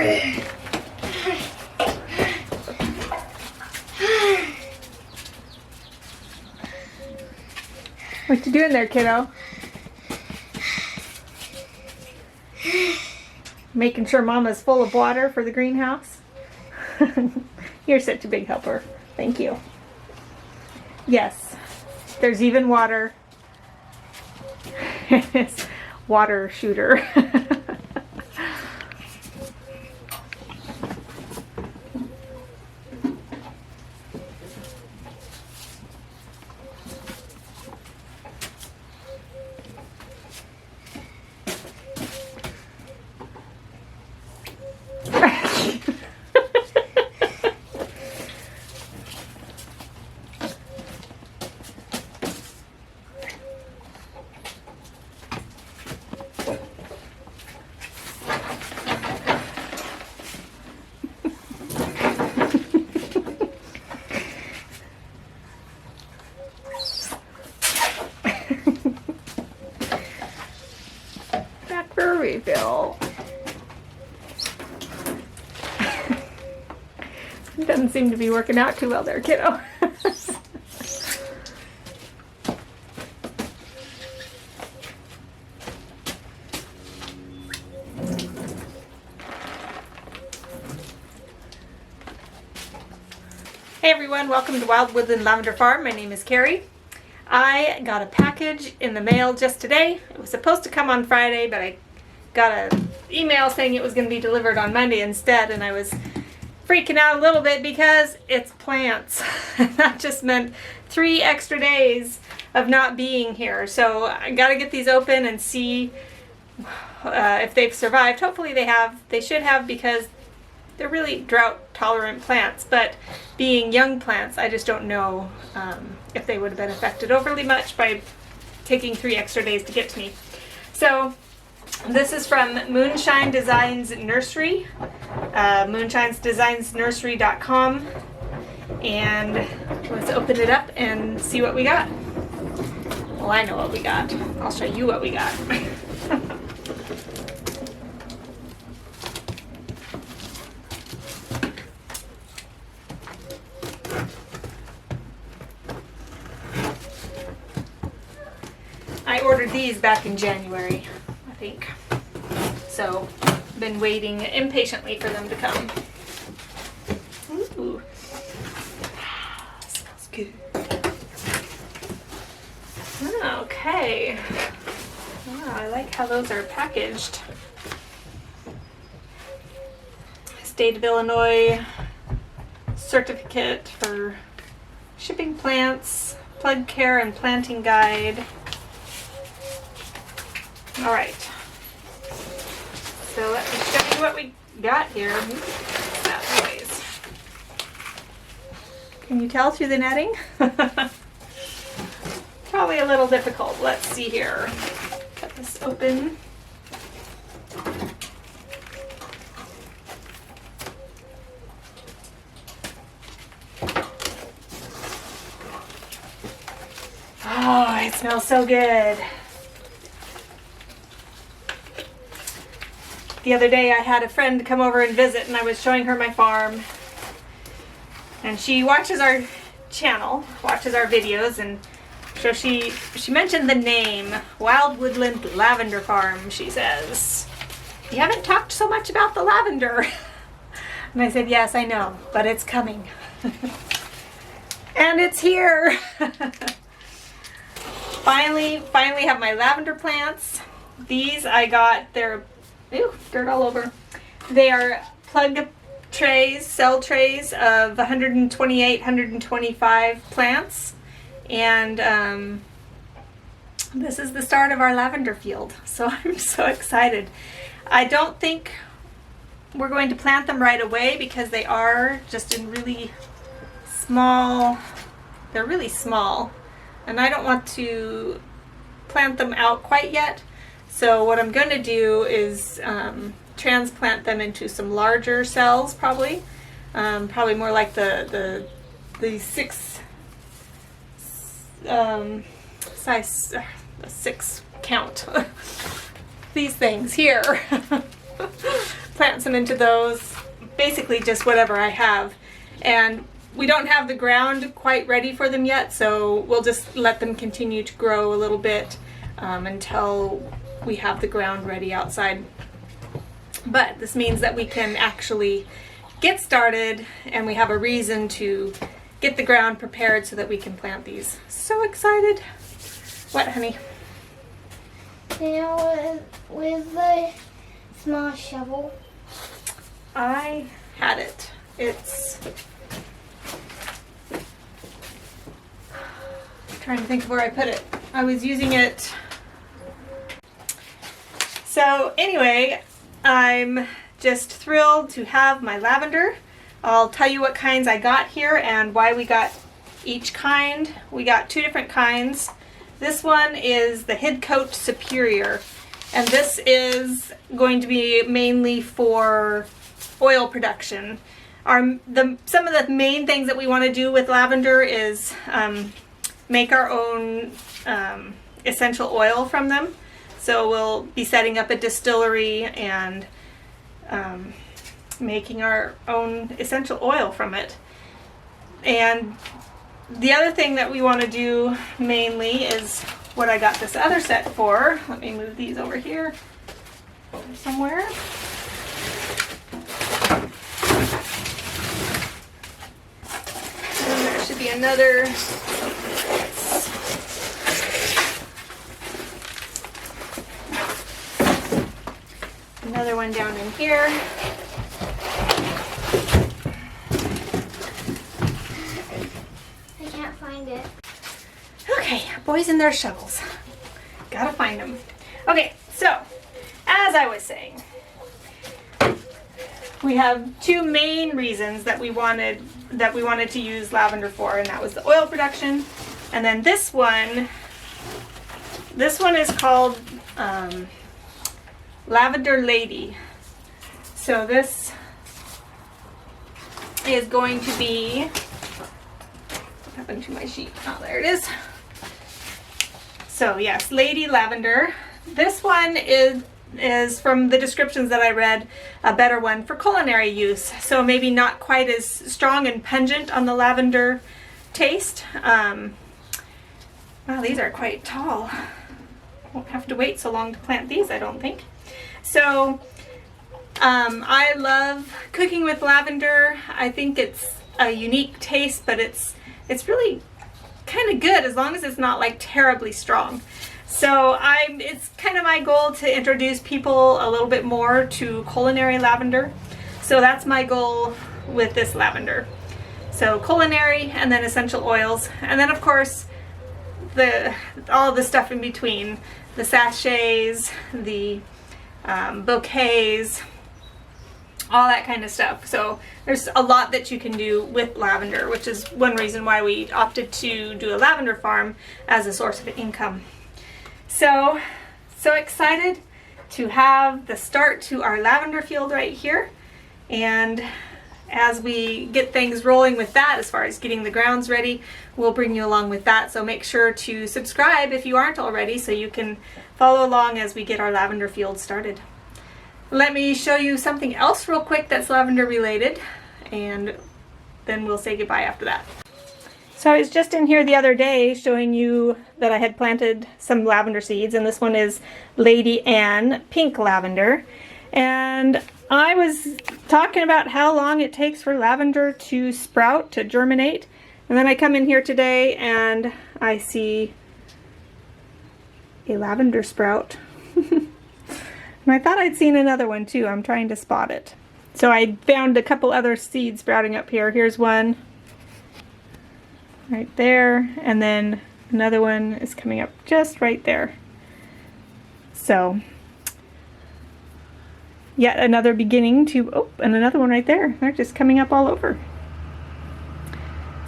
What you doing there, kiddo? Making sure Mama's full of water for the greenhouse? You're such a big helper. Thank you. Yes, there's even water. Water shooter. Back for a refill. It doesn't seem to be working out too well there, kiddo. Hey everyone, welcome to Wild Woodland Lavender Farm. My name is Carrie. I got a package in the mail just today. It was supposed to come on Friday, but I got an email saying it was going to be delivered on Monday instead, and I was freaking out a little bit because it's plants. That just meant 3 extra days of not being here. So I got to get these open and see if they've survived. Hopefully they have. They should have, because they're really drought tolerant plants, but being young plants, I just don't know if they would have been affected overly much by taking 3 extra days to get to me. So this is from Moonshine Designs Nursery, moonshinedesignsnursery.com, and let's open it up and see what we got. Well, I know what we got. I'll show you what we got. I ordered these back in January, I think. So, been waiting impatiently for them to come. Ooh. Smells good. Okay. Wow, I like how those are packaged. State of Illinois certificate for shipping plants, plug care and planting guide. All right, so let me show you what we got here. That noise. Can you tell through the netting? Probably a little difficult. Let's see here. Cut this open. Oh, it smells so good. The other day I had a friend come over and visit, and I was showing her my farm, and she watches our channel, watches our videos, and so she mentioned the name Wild Woodland Lavender Farm. She says, "You haven't talked so much about the lavender." And I said, "Yes, I know, but it's coming." And it's here. Finally have my lavender plants. These I got, they're, ooh, dirt all over. They are plug trays, cell trays of 128, 125 plants. And this is the start of our lavender field. So I'm so excited. I don't think we're going to plant them right away because they are just in really small, they're really small. And I don't want to plant them out quite yet. So what I'm going to do is transplant them into some larger cells, probably more like the 6 size, 6 count. These things here. plant some into those, basically just whatever I have. And we don't have the ground quite ready for them yet, so we'll just let them continue to grow a little bit until we have the ground ready outside. But this means that we can actually get started and we have a reason to get the ground prepared so that we can plant these. So excited. What, honey? Now with the small shovel. I had it. It's... I'm trying to think of where I put it. I was using it. So anyway, I'm just thrilled to have my lavender. I'll tell you what kinds I got here and why we got each kind. We got 2 different kinds. This one is the Hidcote Superior, and this is going to be mainly for oil production. Some of the main things that we want to do with lavender is make our own essential oil from them. So we'll be setting up a distillery and making our own essential oil from it. And the other thing that we want to do mainly is what I got this other set for. Let me move these over here somewhere. And there should be another. Another one down in here. I can't find it. Okay, boys and their shovels. Gotta find them. Okay, so as I was saying, we have 2 main reasons that we wanted to use lavender for, and that was the oil production, and then this one is called Lavender Lady. So this is going to be, what happened to my sheet? Oh, there it is. So yes, Lady Lavender. This one is from the descriptions that I read, a better one for culinary use. So maybe not quite as strong and pungent on the lavender taste. Wow, these are quite tall. Won't have to wait so long to plant these, I don't think. So I love cooking with lavender. I think it's a unique taste, but it's really kind of good as long as it's not like terribly strong. So it's kind of my goal to introduce people a little bit more to culinary lavender. So that's my goal with this lavender. So culinary, and then essential oils, and then of course all the stuff in between, the sachets, the bouquets, all that kind of stuff. So there's a lot that you can do with lavender, which is one reason why we opted to do a lavender farm as a source of income. So excited to have the start to our lavender field right here. And as we get things rolling with that, as far as getting the grounds ready, we'll bring you along with that. So make sure to subscribe if you aren't already, so you can follow along as we get our lavender field started. Let me show you something else real quick that's lavender related, and then we'll say goodbye after that. So I was just in here the other day showing you that I had planted some lavender seeds, and this one is Lady Anne pink lavender. And I was talking about how long it takes for lavender to sprout, to germinate, and then I come in here today and I see a lavender sprout. And I thought I'd seen another one too. I'm trying to spot it. So I found a couple other seeds sprouting up here. Here's one right there, and then another one is coming up just right there. So yet another beginning to, oh, and another one right there. They're just coming up all over.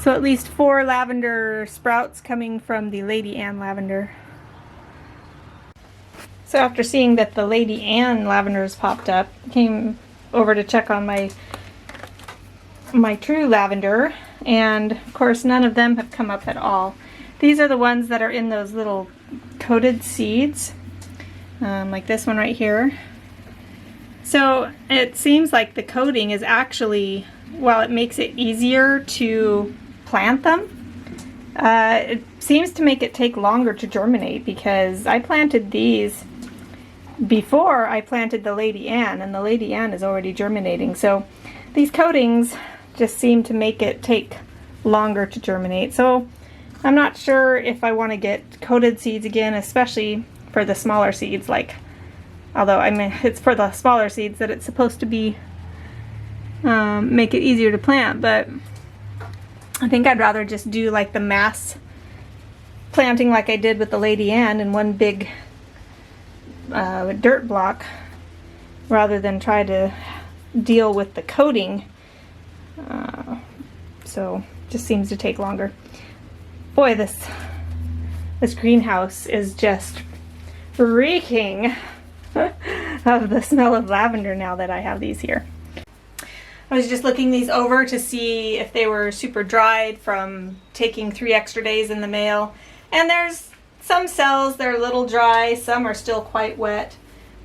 So at least 4 lavender sprouts coming from the Lady Anne lavender. So after seeing that the Lady Anne lavenders popped up, came over to check on my true lavender, and of course none of them have come up at all. These are the ones that are in those little coated seeds, like this one right here. So it seems like the coating is actually, well, it makes it easier to plant them. It seems to make it take longer to germinate because I planted these before I planted the Lady Anne, and the Lady Anne is already germinating. So these coatings just seem to make it take longer to germinate. So I'm not sure if I want to get coated seeds again, especially for the smaller seeds. Like, although I mean it's for the smaller seeds that it's supposed to be make it easier to plant, but I think I'd rather just do like the mass planting like I did with the Lady Anne in one big dirt block, rather than try to deal with the coating. So just seems to take longer. Boy, this greenhouse is just reeking of the smell of lavender now that I have these here. I was just looking these over to see if they were super dried from taking 3 extra days in the mail. And there's some cells that are a little dry, some are still quite wet.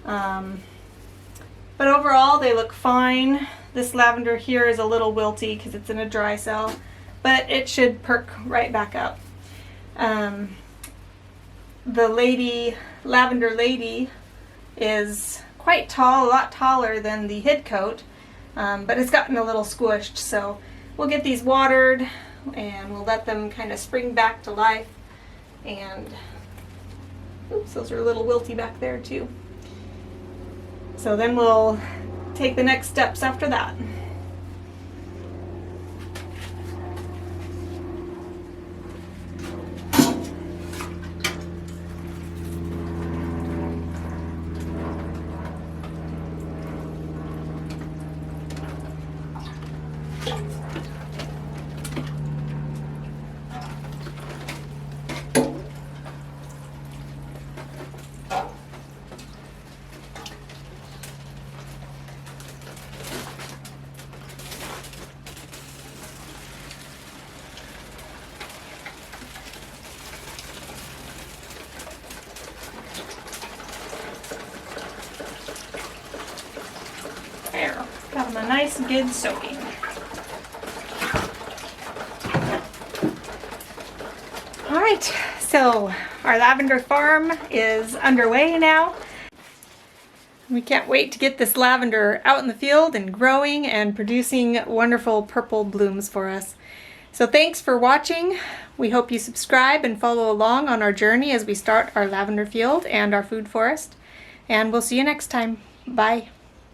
But overall they look fine. This lavender here is a little wilty because it's in a dry cell, but it should perk right back up. The lavender lady is quite tall, a lot taller than the head coat, but it's gotten a little squished, so we'll get these watered and we'll let them kind of spring back to life. And oops, those are a little wilty back there too. So then we'll take the next steps after that. There, got them a nice good soaking. Alright, so our lavender farm is underway now. We can't wait to get this lavender out in the field and growing and producing wonderful purple blooms for us. So thanks for watching. We hope you subscribe and follow along on our journey as we start our lavender field and our food forest. And we'll see you next time. Bye.